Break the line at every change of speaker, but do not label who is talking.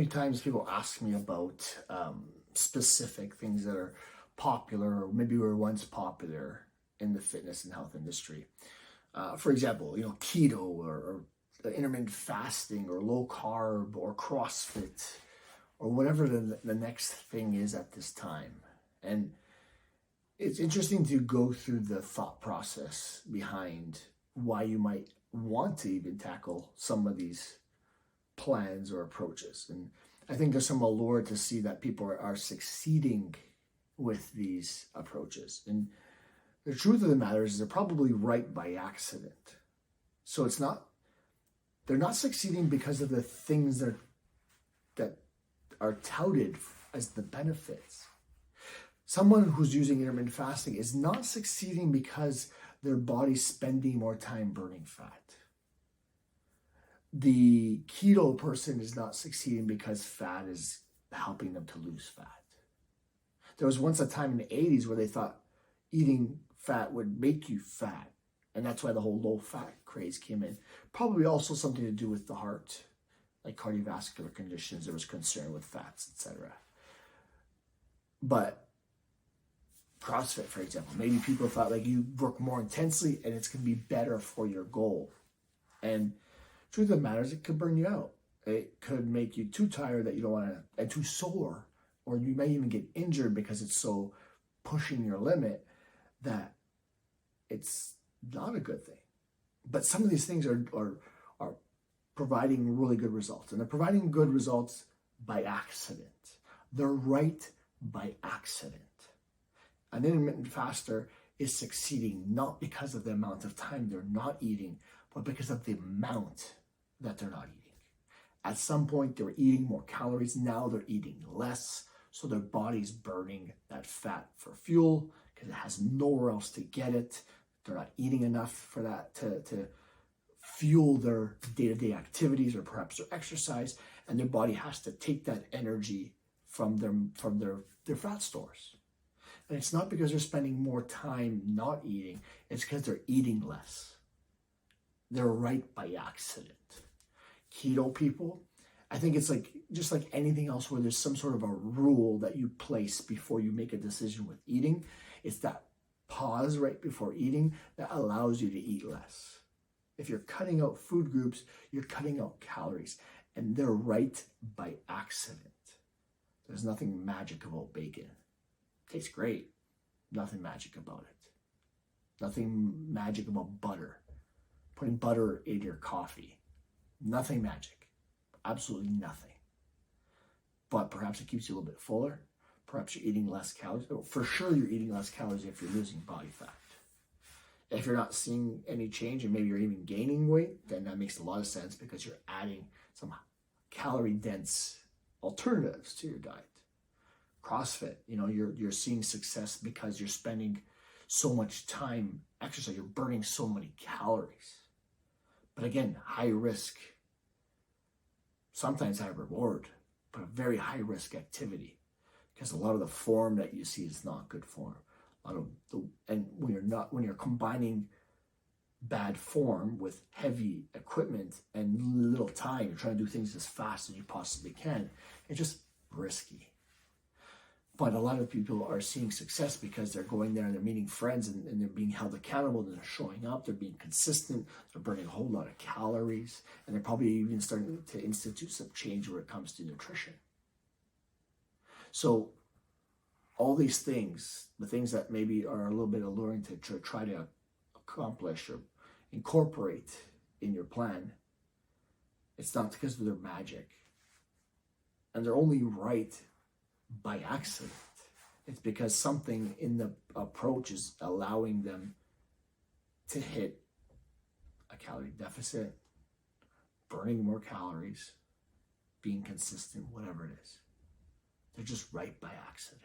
many times people ask me about specific things that are popular or maybe were once popular in the fitness and health industry. For example, keto or intermittent fasting or low carb or CrossFit or whatever the next thing is at this time. And it's interesting to go through the thought process behind why you might want to even tackle some of these plans or approaches. And I think there's some allure to see that people are succeeding with these approaches. And the truth of the matter is they're probably right by accident. So they're not succeeding because of the things that are touted as the benefits. Someone who's using intermittent fasting is not succeeding because their body's spending more time burning fat. The keto person is not succeeding because fat is helping them to lose fat. There was once a time in the 80s where they thought eating fat would make you fat. And that's why the whole low fat craze came in. Probably also something to do with the heart, like cardiovascular conditions. There was concern with fats, etc. But CrossFit, for example, maybe people thought like you work more intensely and it's going to be better for your goal. And truth of the matter is it could burn you out. It could make you too tired that you don't want to, and too sore, or you may even get injured because it's so pushing your limit that it's not a good thing. But some of these things are providing really good results, and they're providing good results by accident. They're right by accident. An intermittent faster is succeeding not because of the amount of time they're not eating, but because of the amount that they're not eating. At some point, they were eating more calories. Now they're eating less. So their body's burning that fat for fuel because it has nowhere else to get it. They're not eating enough for that to fuel their day-to-day activities or perhaps their exercise. And their body has to take that energy from their fat stores. And it's not because they're spending more time not eating. It's because they're eating less. They're right by accident. Keto people, I think it's like just like anything else where there's some sort of a rule that you place before you make a decision with eating. It's that pause right before eating that allows you to eat less. If you're cutting out food groups, you're cutting out calories, and they're right by accident. There's nothing magic about bacon. It tastes great. Nothing magic about it. Nothing magic about butter. Putting butter in your coffee. Nothing magic. Absolutely nothing. But perhaps it keeps you a little bit fuller. Perhaps you're eating less calories. For sure you're eating less calories if you're losing body fat. If you're not seeing any change and maybe you're even gaining weight, then that makes a lot of sense because you're adding some calorie-dense alternatives to your diet. CrossFit, you're seeing success because you're spending so much time exercise. You're burning so many calories. But again, high risk, sometimes high reward, but a very high risk activity because a lot of the form that you see is not good form. And when you're combining bad form with heavy equipment and little time, you're trying to do things as fast as you possibly can. It's just risky. But a lot of people are seeing success because they're going there and they're meeting friends and they're being held accountable, and they're showing up, they're being consistent, they're burning a whole lot of calories, and they're probably even starting to institute some change when it comes to nutrition. So all these things, the things that maybe are a little bit alluring to try to accomplish or incorporate in your plan, it's not because they're magic. And they're only right by accident. It's because something in the approach is allowing them to hit a calorie deficit, burning more calories, being consistent, whatever it is. They're just right by accident.